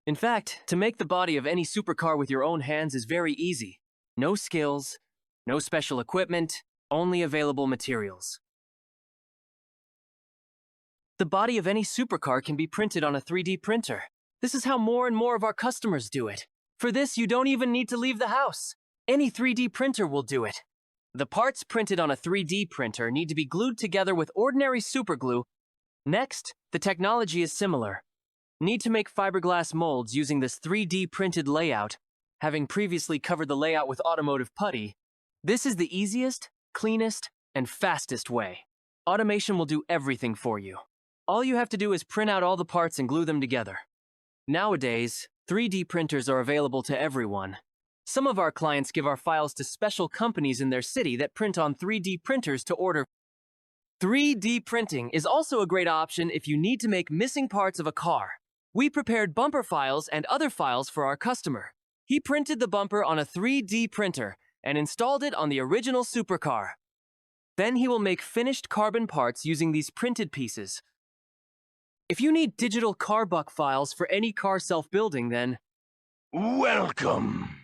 In fact, to make the body of any supercar with your own hands is very easy. No skills, no special equipment, only available materials. The body of any supercar can be printed on a 3D printer. This is how more and more of our customers do it. For this, you don't even need to leave the house. Any 3D printer will do it. The parts printed on a 3D printer need to be glued together with ordinary superglue. Next, the technology is similar. Need to make fiberglass molds using this 3D printed layout, having previously covered the layout with automotive putty. This is the easiest, cleanest, and fastest way. Automation will do everything for you. All you have to do is print out all the parts and glue them together. Nowadays, 3D printers are available to everyone. Some of our clients give our files to special companies in their city that print on 3D printers to order. 3D printing is also a great option if you need to make missing parts of a car. We prepared bumper files and other files for our customer. He printed the bumper on a 3D printer and installed it on the original supercar. Then he will make finished carbon parts using these printed pieces. If you need digital car buck files for any car self-building, then Welcome!